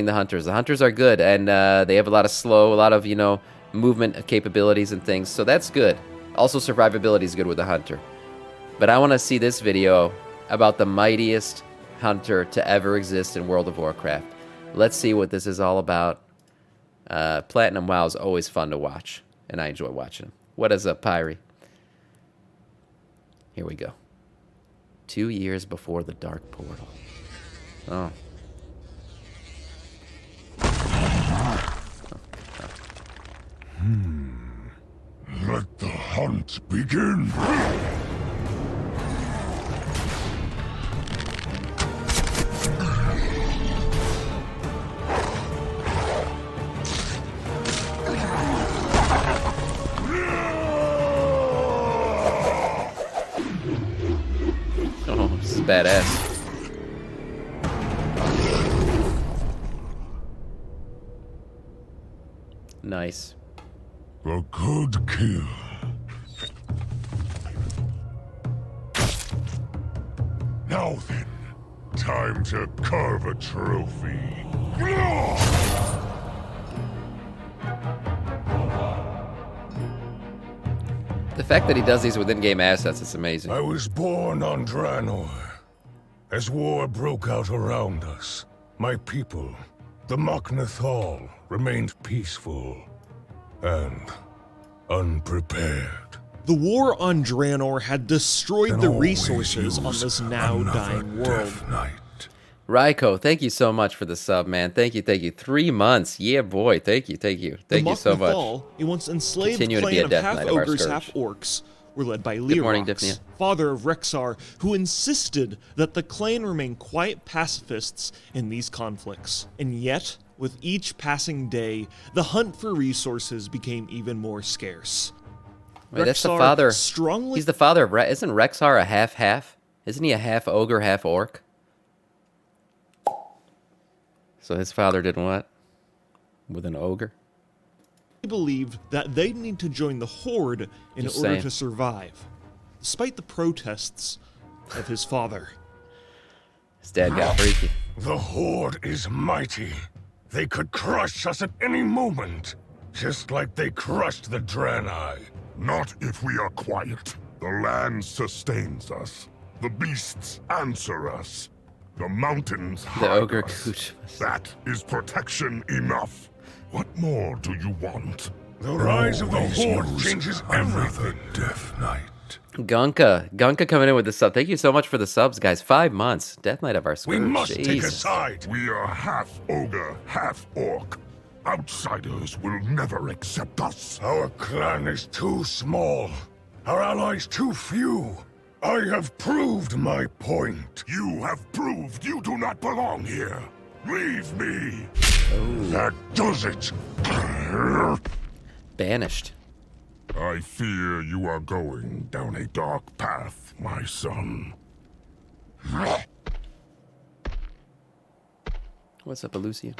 the hunters. The hunters are good, and they have a lot of you know, movement capabilities and things, so that's good. Also, survivability is good with the hunter. But I want to see this video about the mightiest hunter to ever exist in World of Warcraft. Let's see what this is all about. Platinum WoW is always fun to watch, and I enjoy watching them. What is up, Pyrie? Here we go. 2 years before the Dark Portal. Oh. Let the hunt begin. Oh, this is badass. Nice. A good kill. Now then, time to carve a trophy. The fact that he does these with in-game assets is amazing. I was born on Draenor. As war broke out around us, my people, the Mok'Nathal, remained peaceful and unprepared. The war on Draenor had destroyed Then the always resources on use this now dying another world. Death Knight. Raiko, thank you so much for the sub, man. Thank you, thank you. 3 months. Yeah, boy. Thank you, thank you. Thank you so much. Mok'Nathal, a once enslaved Continue to be clan a of death half knight of our ogres, scourge. half orcs, were led by Good morning, Lerox, Dipnia. father of Rexar, who insisted that the clan remain quiet pacifists in these conflicts. And yet, with each passing day, the hunt for resources became even more scarce. Wait, that's the Rexar father. strongly He's the father of Isn't Rexar a half-half? Isn't he a half ogre, half orc? So his father did what? With an ogre? believed that they need to join the Horde in Just order saying. to survive, despite the protests of his father. His dad got freaky. The Horde is mighty. They could crush us at any moment, just like they crushed the Draenei. Not if we are quiet. The land sustains us. The beasts answer us. The mountains The hide ogre us. cooch. That is protection enough. What more do you want? The rise of the Horde changes everything. Death Knight. Gunka coming in with the sub. Thank you so much for the subs, guys. 5 months. Death Knight of our We scourge. must take a Jesus. side. We are half ogre, half orc. Outsiders will never accept us. Our clan is too small. Our allies too few. I have proved my point. You have proved you do not belong here. Leave me. That does it. Banished. I fear you are going down a dark path, my son. What's up, Lucian?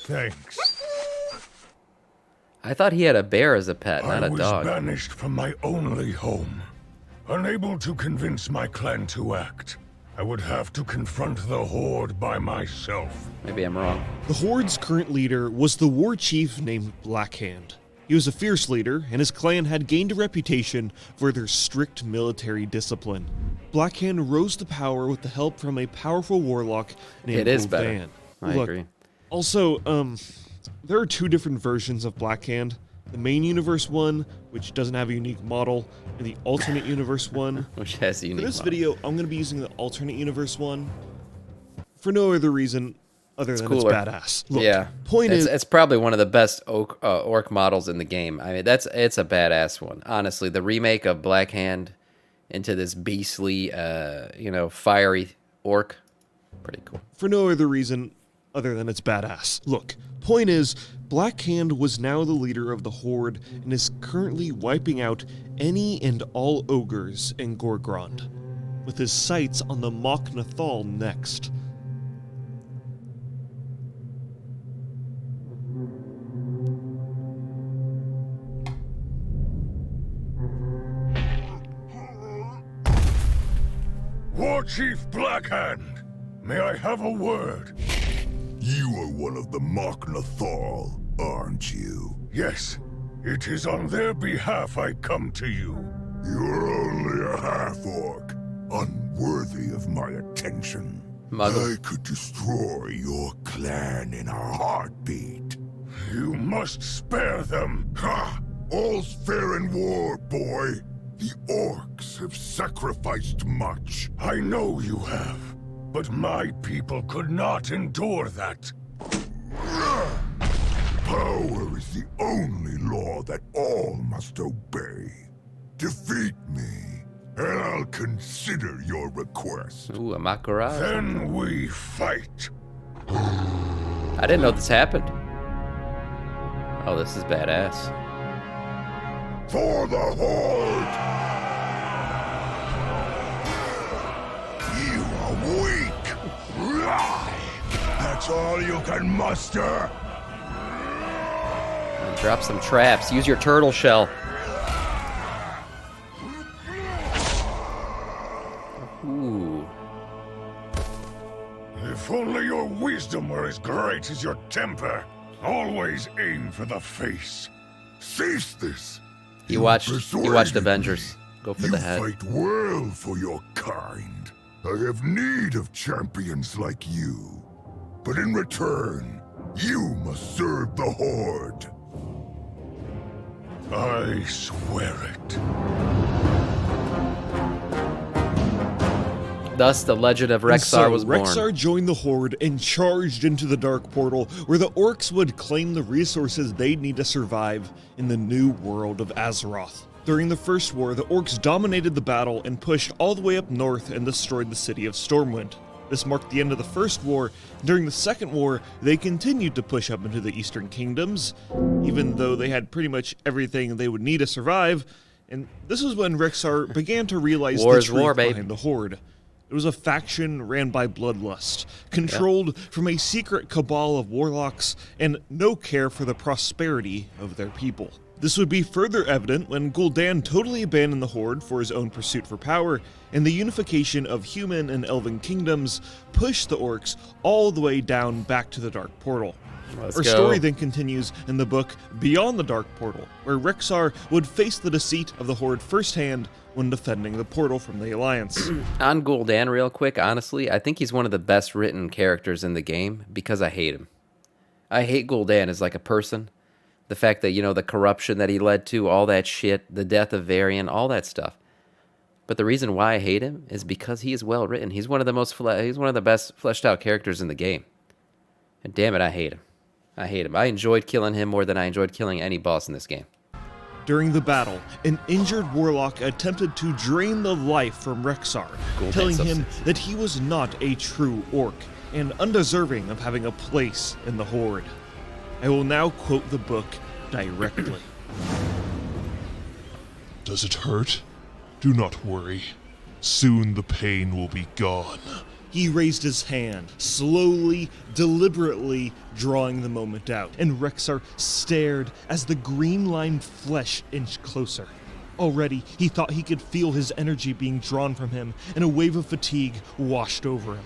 Thanks. I thought he had a bear as a pet, not I a was dog. banished from my only home. Unable to convince my clan to act, I would have to confront the Horde by myself. Maybe I'm wrong. The Horde's current leader was the war chief named Blackhand. He was a fierce leader, and his clan had gained a reputation for their strict military discipline. Blackhand rose to power with the help from a powerful warlock named It is better. Ovan. I Look, agree. Also, there are two different versions of Blackhand. The main universe one, which doesn't have a unique model, and the alternate universe one. Which has a For unique this model. video, I'm going to be using the alternate universe one for no other reason other than cooler. it's badass. Look, Yeah. point it's, is, it's probably one of the best orc models in the game. I mean, it's a badass one. Honestly, the remake of Blackhand into this beastly, fiery orc, pretty cool. for no other reason other than it's badass. Look, point is, Blackhand was now the leader of the Horde and is currently wiping out any and all ogres in Gorgrond, with his sights on the Mok'Nathal next. Watch Chief Blackhand, may I have a word? You are one of the Mach Nathal, aren't you? Yes, it is on their behalf I come to you. You're only a half-orc, unworthy of my attention. Muggle. I could destroy your clan in a heartbeat. You must spare them. Ha! All's fair in war, boy. The orcs have sacrificed much. I know you have, but my people could not endure that. Power is the only law that all must obey. Defeat me, and I'll consider your request. Ooh, a Makara. Then we fight. I didn't know this happened. Oh, this is badass. For the Horde! You are weak! That's all you can muster! Drop some traps. Use your turtle shell. Ooh. If only your wisdom were as great as your temper. Always aim for the face. Cease this! You watched persuaded Avengers. Go for the head. You fight well for your kind. I have need of champions like you. But in return, you must serve the Horde. I swear it. Thus, the legend of Rexxar was born. Rexxar joined the Horde and charged into the Dark Portal, where the orcs would claim the resources they'd need to survive in the new world of Azeroth. During the First War, the orcs dominated the battle and pushed all the way up north and destroyed the city of Stormwind. This marked the end of the First War. During the Second War, they continued to push up into the Eastern Kingdoms, even though they had pretty much everything they would need to survive, and this is when Rexxar began to realize the truth behind the Horde. It was a faction ran by bloodlust, controlled from a secret cabal of warlocks, and no care for the prosperity of their people. This would be further evident when Gul'dan totally abandoned the Horde for his own pursuit for power, and the unification of human and elven kingdoms pushed the orcs all the way down back to the Dark Portal. Our story then continues in the book Beyond the Dark Portal, where Rexxar would face the deceit of the Horde firsthand when defending the portal from the Alliance. On Gul'dan, real quick, honestly, I think he's one of the best written characters in the game because I hate him. I hate Gul'dan as like a person. The fact that, you know, the corruption that he led to, all that shit, the death of Varian, all that stuff. But the reason why I hate him is because he is well written. He's one of the best fleshed out characters in the game. And damn it, I hate him. I hate him. I enjoyed killing him more than I enjoyed killing any boss in this game. During the battle, an injured warlock attempted to drain the life from Rexxar, telling him that he was not a true orc and undeserving of having a place in the Horde. I will now quote the book directly. Does it hurt? Do not worry. Soon the pain will be gone. He raised his hand, slowly, deliberately drawing the moment out, and Rexxar stared as the green-lined flesh inched closer. Already, he thought he could feel his energy being drawn from him, and a wave of fatigue washed over him.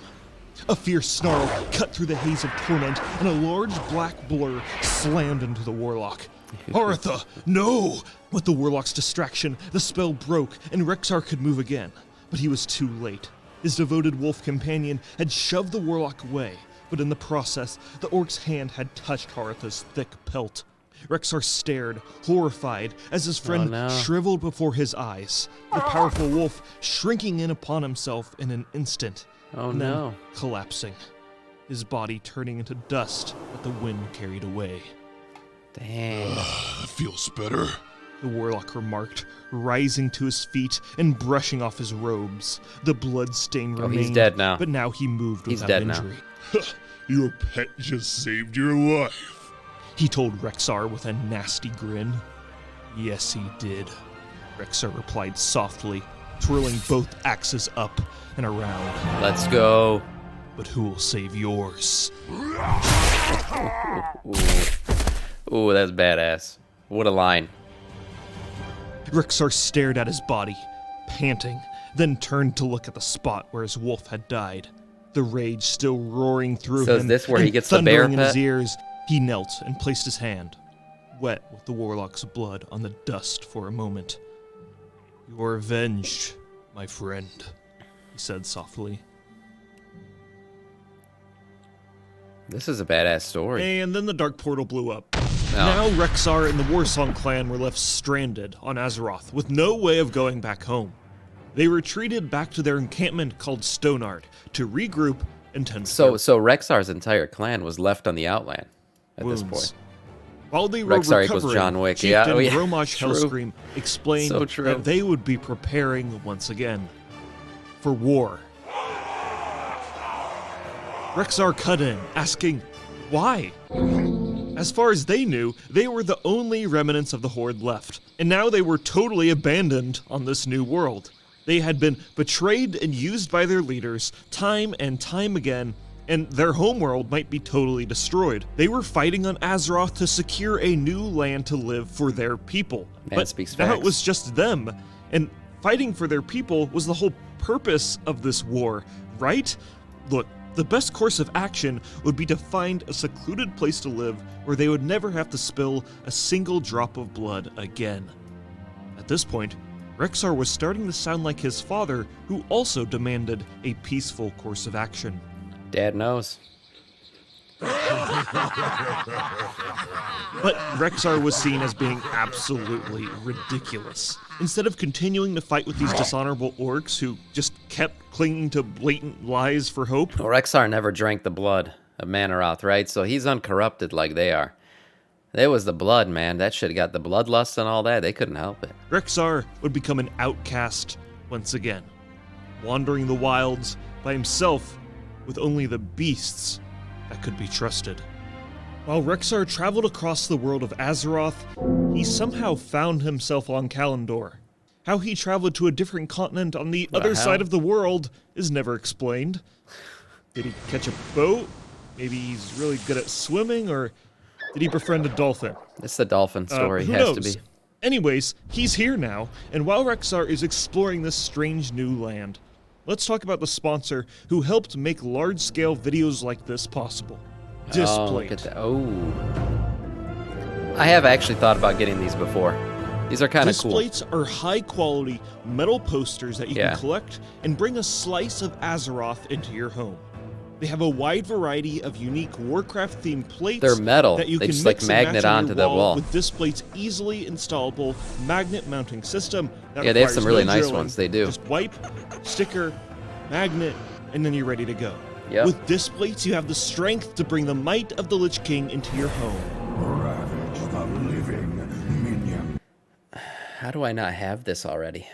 A fierce snarl cut through the haze of torment, and a large black blur slammed into the warlock. Aretha, no! With the warlock's distraction, the spell broke, and Rexxar could move again. But he was too late. His devoted wolf companion had shoved the warlock away, but in the process, the orc's hand had touched Aretha's thick pelt. Rexxar stared, horrified, as his friend shriveled before his eyes, the powerful wolf shrinking in upon himself in an instant, then collapsing, his body turning into dust that the wind carried away. Dang. That feels better. The warlock remarked, rising to his feet and brushing off his robes. The blood stain remained, he's dead now. But now he moved without dead injury. Your pet just saved your life. He told Rexxar with a nasty grin. Yes, he did, Rexxar replied softly, twirling both axes up and around. Let's go. But who will save yours? Ooh, that's badass. What a line. Rexxar stared at his body, panting, then turned to look at the spot where his wolf had died. The rage still roaring through So him is this where he and gets the bear thundering in his pet? ears, he knelt and placed his hand, wet with the warlock's blood, on the dust for a moment. "You are avenged, my friend," he said softly. This is a badass story. And then the dark portal blew up. Oh. Now Rexar and the Warsong clan were left stranded on Azeroth with no way of going back home. They retreated back to their encampment called Stonard to regroup and tend to So their Rexar's entire clan was left on the Outland at this wounds. point. While they were Rexar equals recovering, John Wick. Chieftain Yeah, oh, yeah. Romosh True. Hellscream explained So true. that they would be preparing once again for war. Rexar cut in, asking, why? As far as they knew, they were the only remnants of the Horde left, and now they were totally abandoned on this new world. They had been betrayed and used by their leaders time and time again, and their homeworld might be totally destroyed. They were fighting on Azeroth to secure a new land to live for their people. Man But speaks now it facts. was just them, and fighting for their people was the whole purpose of this war, right? Look, the best course of action would be to find a secluded place to live where they would never have to spill a single drop of blood again. At this point, Rexar was starting to sound like his father, who also demanded a peaceful course of action. Dad knows. But Rexar was seen as being absolutely ridiculous. Instead of continuing to fight with these dishonorable orcs who just kept clinging to blatant lies for hope, Well, Rexar never drank the blood of Manaroth, right? So he's uncorrupted like they are. It was the blood, man. That shit got the bloodlust and all that. They couldn't help it. Rexar would become an outcast once again, wandering the wilds by himself with only the beasts that could be trusted. While Rexar traveled across the world of Azeroth, he somehow found himself on Kalimdor. How he traveled to a different continent on the other hell? side of the world is never explained. Did he catch a boat? Maybe he's really good at swimming, or did he befriend a dolphin? It's the dolphin story. Who Has knows? to be. Anyways, he's here now, and while Rexar is exploring this strange new land, let's talk about the sponsor who helped make large-scale videos like this possible. Oh, Displate. look at that. Oh. I have actually thought about getting these before. These are kind of cool. Displates are high-quality metal posters that you Yeah. can collect and bring a slice of Azeroth into your home. They have a wide variety of unique Warcraft-themed plates. They're metal. That you They can just, like, mix and match magnet on your onto the wall. with Displate's easily installable magnet mounting system. That Yeah, they have requires some really no nice drilling. ones. They do. Just wipe, sticker, magnet, and then you're ready to go. Yep. With Displates, you have the strength to bring the might of the Lich King into your home. Ravage the living minion. How do I not have this already?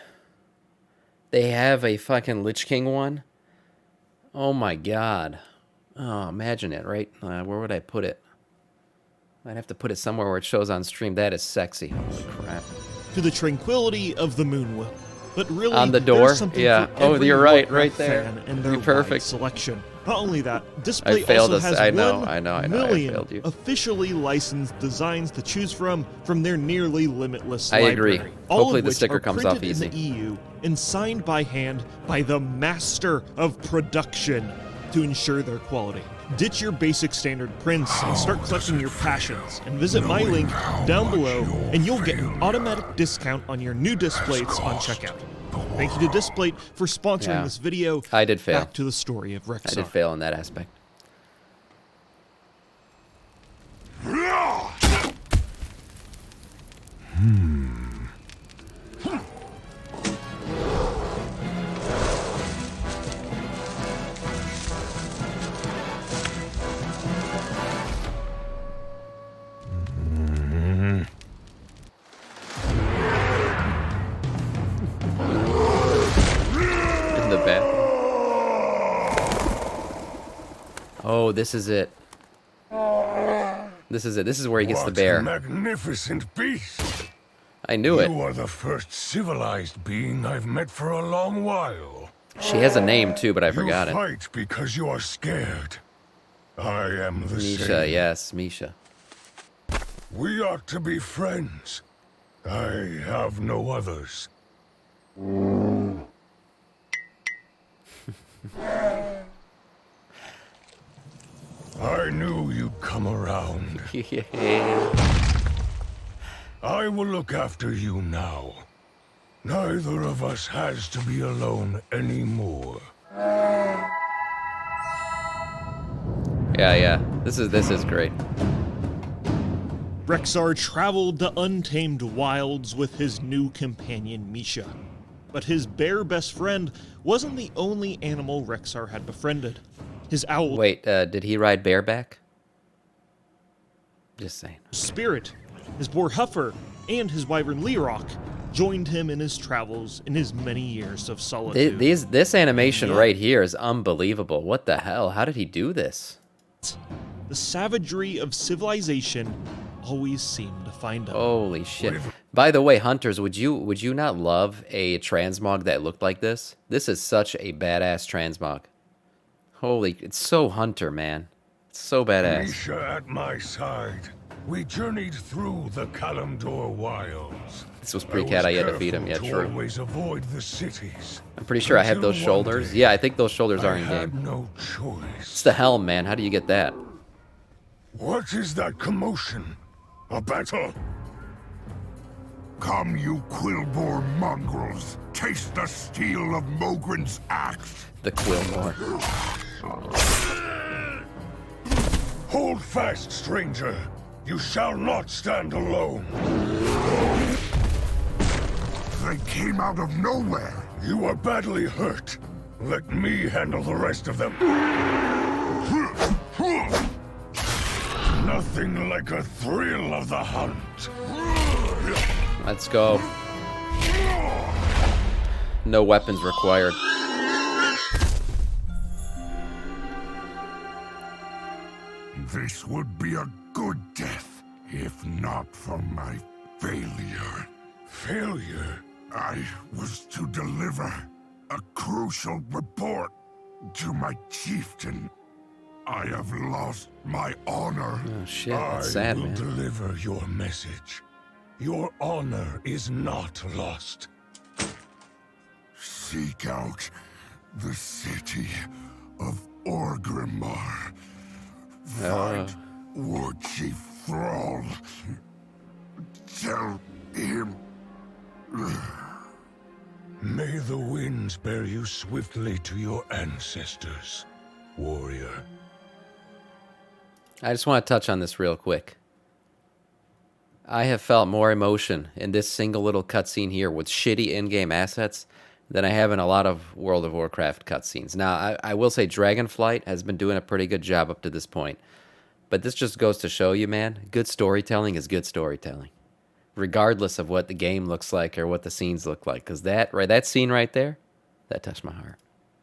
They have a fucking Lich King one? Oh my god. Oh, imagine it, right? Where would I put it? I'd have to put it somewhere where it shows on stream. That is sexy. Holy crap. To the tranquility of the Moonwell. But really, On the there's door? something Yeah. for Oh, every you're right, Warcraft right there. fan and their You're perfect. wide selection. Not only that, Displate failed also us. has I know, 1 I know, I million failed you. officially licensed designs to choose from their nearly limitless I agree. library. All Hopefully of the which sticker are comes off printed in the easy. EU and signed by hand by the master of production to ensure their quality. Ditch your basic standard prints and start collecting your passions, and visit my link down below and you'll get an automatic discount on your new Displates on checkout. Thank you to Displate for sponsoring Yeah. this video. I did fail. Back to the story of Rexar. I did fail in that aspect. In the back. Oh, this is it. This is it. This is where he gets the What bear. a magnificent beast! I knew it. You are the first civilized being I've met for a long while. She has a name too, but I forgot you it. fight because you are scared. I am the Misha, same. yes, Misha. We ought to be friends. I have no others. I knew you'd come around. Yeah. I will look after you now. Neither of us has to be alone anymore. Yeah. This is great. Rexxar traveled the untamed wilds with his new companion Misha. But his bear best friend wasn't the only animal Rexxar had befriended. His owl Wait, did he ride bareback? Just saying. Spirit, his boar Huffer, and his wyvern Lerock joined him in his travels in his many years of solitude. This animation right here is unbelievable. What the hell? How did he do this? The savagery of civilization always seemed to find him. Holy shit. By the way, hunters, would you not love a transmog that looked like this? This is such a badass transmog. Holy, it's so hunter, man. It's so badass. Misha at my side. We journeyed through the Kalimdor wilds. This was pre-cat, I had to feed him. Yeah, to true. always avoid the cities. I'm pretty sure I have those Until one shoulders. day, Yeah, I think those shoulders are I in had game. no choice. It's the helm, man. How do you get that? What is that commotion? A battle? Come, you Quillbore mongrels. Taste the steel of Mogren's axe. The Quillmore. Hold fast, stranger. You shall not stand alone. They came out of nowhere. You are badly hurt. Let me handle the rest of them. Nothing like a thrill of the hunt. Let's go. No weapons required. This would be a good death, if not for my failure. Failure? I was to deliver a crucial report to my chieftain. I have lost my honor. Oh shit, that's sad, I will man. deliver your message. Your honor is not lost. Seek out the city of Orgrimmar. Find War Chief Thrall. Tell him. May the winds bear you swiftly to your ancestors, warrior. I just want to touch on this real quick. I have felt more emotion in this single little cutscene here with shitty in-game assets than I have in a lot of World of Warcraft cutscenes. Now, I will say Dragonflight has been doing a pretty good job up to this point. But this just goes to show you, man, good storytelling is good storytelling. Regardless of what the game looks like or what the scenes look like. Because that scene right there, that touched my heart.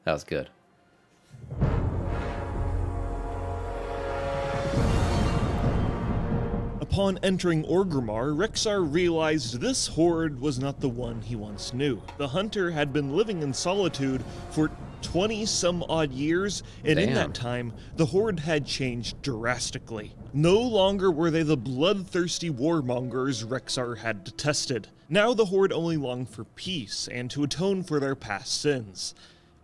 That was good. Upon entering Orgrimmar, Rexxar realized this horde was not the one he once knew. The hunter had been living in solitude for 20-some-odd years, and in Damn. that time, the horde had changed drastically. No longer were they the bloodthirsty warmongers Rexxar had detested. Now the horde only longed for peace and to atone for their past sins.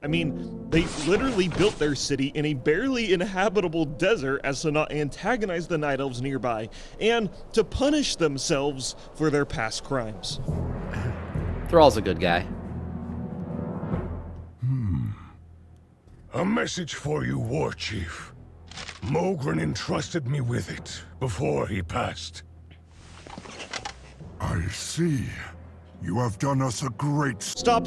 I mean, they literally built their city in a barely inhabitable desert as to not antagonize the Night Elves nearby, and to punish themselves for their past crimes. Thrall's a good guy. A message for you, War Chief. Mogren entrusted me with it before he passed. I see. You have done us a great... Stop.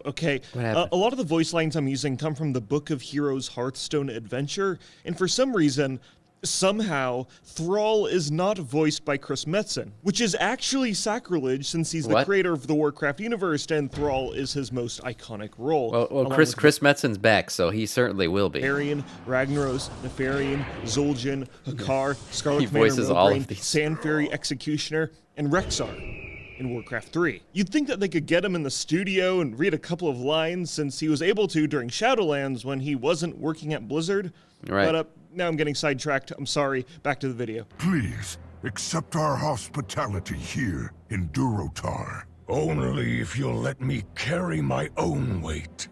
Okay, What happened? a lot of the voice lines I'm using come from the Book of Heroes Hearthstone Adventure, and for some reason, somehow, Thrall is not voiced by Chris Metzen, which is actually sacrilege since he's the What? creator of the Warcraft universe, and Thrall is his most iconic role. Well, along Chris with Metzen's back, so he certainly will be. Arian, Ragnaros, Nefarian, Zul'jin, Hakar, Scarlet He Commander voices all of Mograine, these. Sand Fairy Executioner, and Rexxar in Warcraft 3. You'd think that they could get him in the studio and read a couple of lines since he was able to during Shadowlands when he wasn't working at Blizzard. Right. But now I'm getting sidetracked. I'm sorry. Back to the video. Please, accept our hospitality here in Durotar. Only if you'll let me carry my own weight.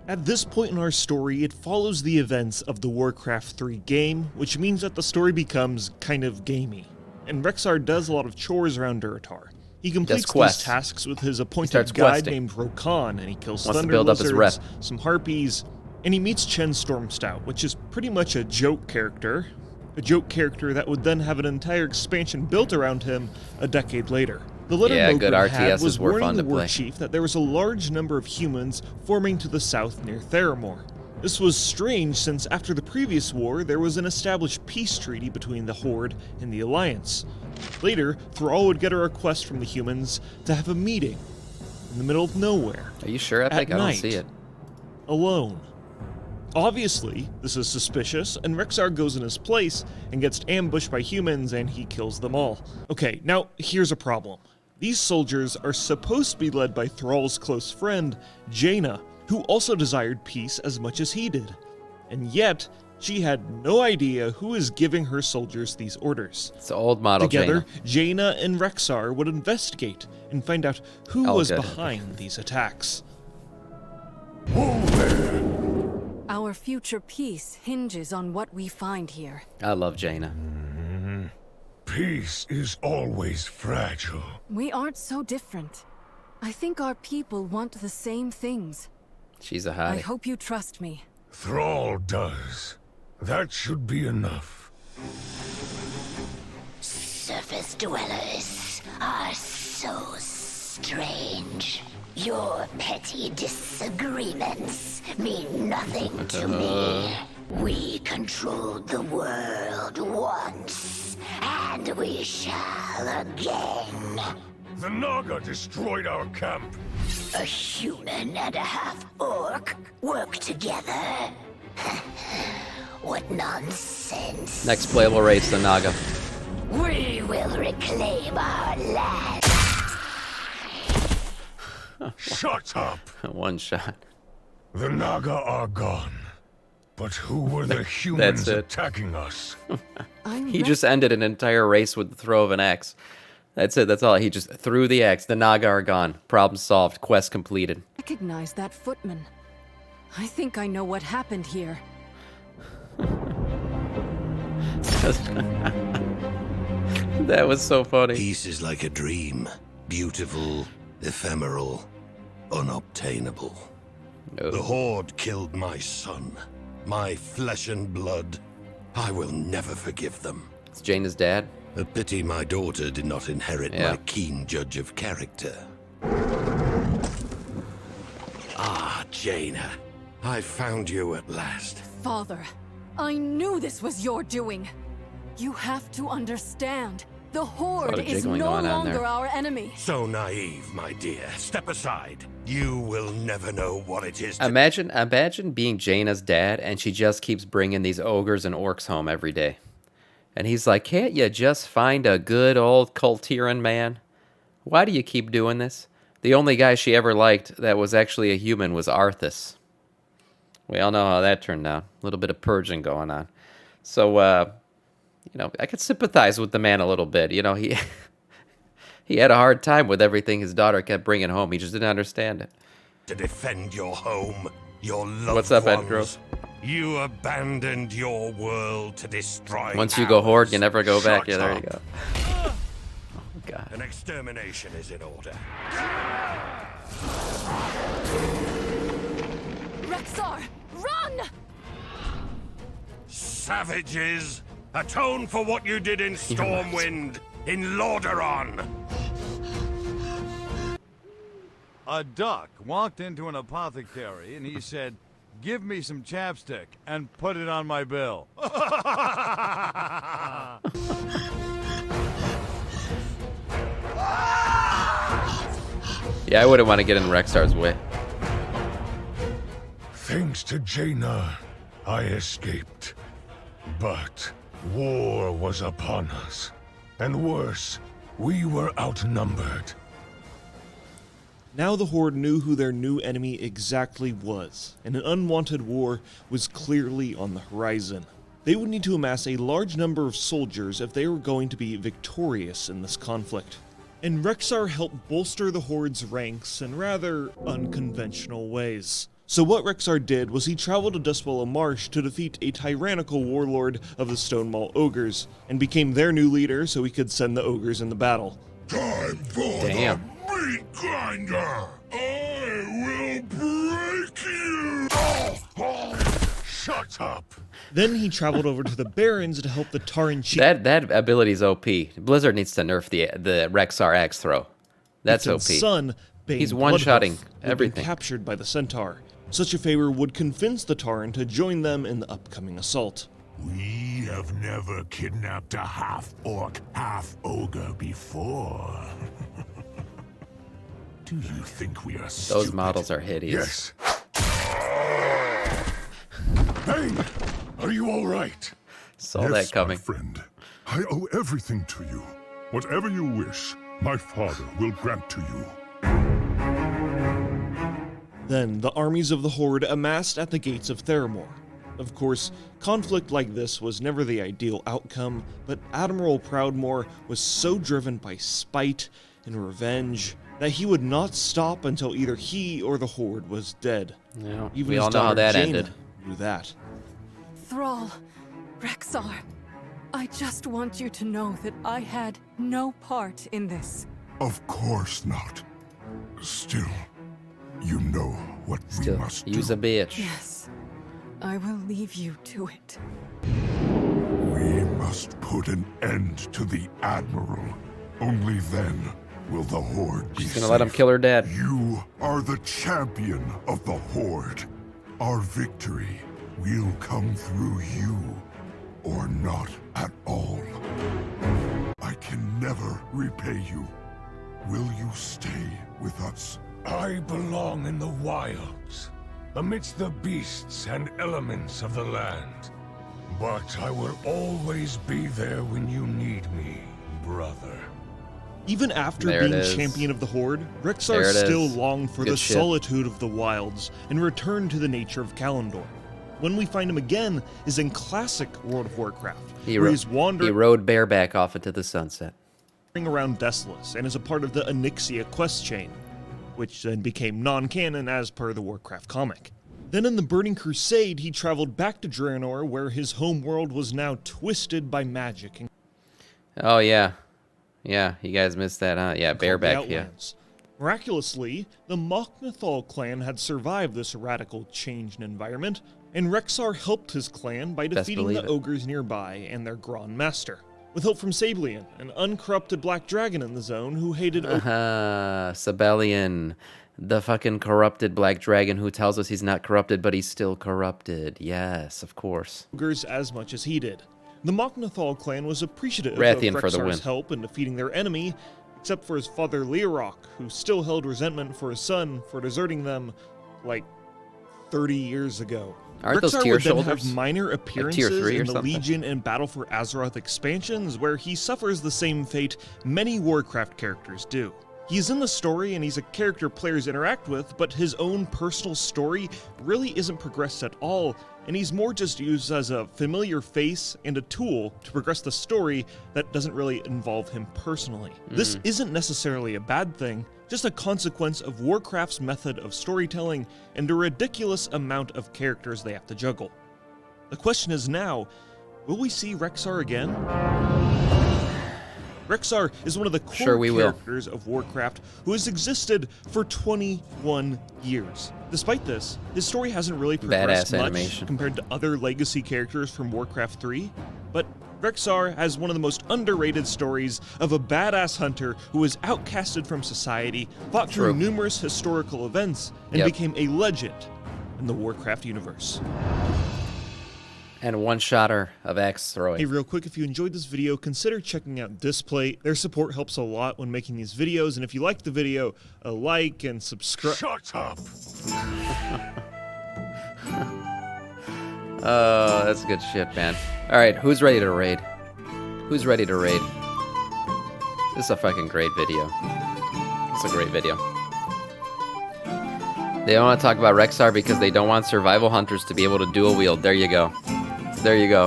At this point in our story, it follows the events of the Warcraft 3 game, which means that the story becomes kind of gamey. And Rexxar does a lot of chores around Durotar. He completes these tasks with his appointed guide named Rokan, and he kills thunder lizards, some harpies, and he meets Chen Stormstout, which is pretty much a joke character. A joke character that would then have an entire expansion built around him a decade later. The letter Mogren had was warning the war chief that there was a large number of humans forming to the south near Theramore. This was strange since after the previous war, there was an established peace treaty between the Horde and the Alliance. Later, Thrall would get a request from the humans to have a meeting in the middle of nowhere. Are you sure, Epic? I don't see it. Alone. Obviously, this is suspicious, and Rexxar goes in his place and gets ambushed by humans and he kills them all. Okay, now here's a problem. These soldiers are supposed to be led by Thrall's close friend, Jaina, who also desired peace as much as he did. And yet, she had no idea who is giving her soldiers these orders. It's the old model Together, Jaina and Rexxar would investigate and find out who was behind these attacks. Our future peace hinges on what we find here. I love Jaina. Peace is always fragile. We aren't so different. I think our people want the same things. She's a hottie. I hope you trust me. Thrall does. That should be enough. Surface dwellers are so strange. Your petty disagreements mean nothing to me. We controlled the world once, and we shall again. The Naga destroyed our camp. A human and a half-orc work together? What nonsense. Next playable race, the Naga. We will reclaim our land. Shut up! One shot. The Naga are gone. But who were the humans attacking us? He just ended an entire race with the throw of an axe. That's it, that's all. He just threw the axe. The Naga are gone. Problem solved. Quest completed. Recognize that footman. I think I know what happened here. That was so funny. Peace is like a dream. Beautiful, ephemeral, unobtainable. No. The Horde killed my son. My flesh and blood. I will never forgive them. It's Jaina's dad. A pity my daughter did not inherit my keen judge of character. Ah, Jaina. I found you at last. Father, I knew this was your doing. You have to understand. The Horde is no longer our enemy. So naive, my dear. Step aside. You will never know what it is to... Imagine being Jaina's dad, and she just keeps bringing these ogres and orcs home every day. And he's like, can't you just find a good old Kultiran man? Why do you keep doing this? The only guy she ever liked that was actually a human was Arthas. We all know how that turned out. A little bit of purging going on. So, you know, I could sympathize with the man a little bit. You know, he had a hard time with everything his daughter kept bringing home. He just didn't understand it. To defend your home, your loved What's up, ones. Edgrove? You abandoned your world to destroy Once you go Horde, you never go back. Shut Yeah, there you up. go. Oh, God. An extermination is in order. Rexxar, run! Savages! Atone for what you did in Stormwind, in Lordaeron! A duck walked into an apothecary and he said, "Give me some chapstick and put it on my bill." Yeah, I wouldn't want to get in Rexxar's way. Thanks to Jaina, I escaped. But war was upon us. And worse, we were outnumbered. Now the Horde knew who their new enemy exactly was, and an unwanted war was clearly on the horizon. They would need to amass a large number of soldiers if they were going to be victorious in this conflict. And Rexxar helped bolster the Horde's ranks in rather unconventional ways. So what Rexxar did was he traveled to Dustwallow Marsh to defeat a tyrannical warlord of the Stonemaul Ogres, and became their new leader so he could send the ogres in the battle. Time for Damn. the meat grinder! I will break you! Shut up! Then he traveled over to the Barrens to help the Tauren chief. That ability's OP. Blizzard needs to nerf the Rexxar axe throw. That's OP. Son, Bane He's one-shotting Bloodhoof, had been everything. captured by the Centaur. Such a favor would convince the Tauren to join them in the upcoming assault. We have never kidnapped a half-orc, half-ogre before. Do you think we are stupid? Those models are hideous. Yes. Bane, are you all right? Saw Yes, that coming. my friend. I owe everything to you. Whatever you wish, my father will grant to you. Then the armies of the Horde amassed at the gates of Theramore. Of course, conflict like this was never the ideal outcome, but Admiral Proudmoore was so driven by spite and revenge that he would not stop until either he or the Horde was dead. Yeah, Even we his all know how daughter that Jaina ended. knew that. Thrall, Rexxar, I just want you to know that I had no part in this. Of course not. Still, you know what we Still, must use do. a bitch. Yes, I will leave you to it. We must put an end to the Admiral. Only then will the Horde be She's gonna let him safe. kill her dad. You are the champion of the Horde. Our victory will come through you, or not at all. I can never repay you. Will you stay with us? I belong in the wilds, amidst the beasts and elements of the land. But I will always be there when you need me, brother. Even after There it being is. champion of the Horde, There Rexxar it still is. longed for Good the shit. solitude of the wilds and returned to the nature of Kalimdor. When we find him again is in classic World of Warcraft, where he's He wandering rode bareback off into the sunset. around Desolus and is a part of the Onyxia quest chain, which then became non-canon as per the Warcraft comic. Then in the Burning Crusade, he traveled back to Draenor, where his homeworld was now twisted by magic and Oh yeah, yeah. You guys missed that, huh? Yeah, called the bareback. Yeah. Outlands. Miraculously, the Mok'Nathal clan had survived this radical change in environment, and Rexxar helped his clan by defeating believe the it. ogres nearby and their Grand Master. With help from Sablian, an uncorrupted black dragon in the zone who hated Sabellian, the fucking corrupted black dragon who tells us he's not corrupted, but he's still corrupted. Yes, of course. ogres as much as he did. The Mok'Nathal clan was appreciative Rathian of for the Rexxar's win. help in defeating their enemy, except for his father Leorok, who still held resentment for his son for deserting them, like, 30 years ago. Aren't those Rexxar tier would then shoulders? have minor tier appearances 3 or in the something? Legion and Battle for Azeroth expansions, where he suffers the same fate many Warcraft characters do. He's in the story and he's a character players interact with, but his own personal story really isn't progressed at all, and he's more just used as a familiar face and a tool to progress the story that doesn't really involve him personally. This isn't necessarily a bad thing, just a consequence of Warcraft's method of storytelling and a ridiculous amount of characters they have to juggle. The question is now, will we see Rexxar again? Rexxar is one of the core Sure we will. characters of Warcraft who has existed for 21 years. Despite this, his story hasn't really progressed Badass much animation. compared to other legacy characters from Warcraft 3, but Rexxar has one of the most underrated stories of a badass hunter who was outcasted from society, fought through True. numerous historical events, and Yep. became a legend in the Warcraft universe. And one-shotter of axe throwing. Hey, real quick, if you enjoyed this video, consider checking out Display. Their support helps a lot when making these videos, and if you liked the video, a like and subscribe. Shut up! Oh, that's good shit, man. All right, who's ready to raid? Who's ready to raid? This is a fucking great video. It's a great video. They don't want to talk about Rexxar because they don't want survival hunters to be able to dual wield. There you go. There you go.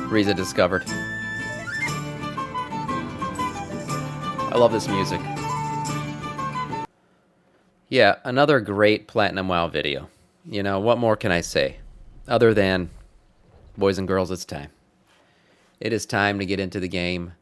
Riza discovered. I love this music. Yeah, another great Platinum WoW video. You know, what more can I say? Other than, boys and girls, it's time. It is time to get into the game.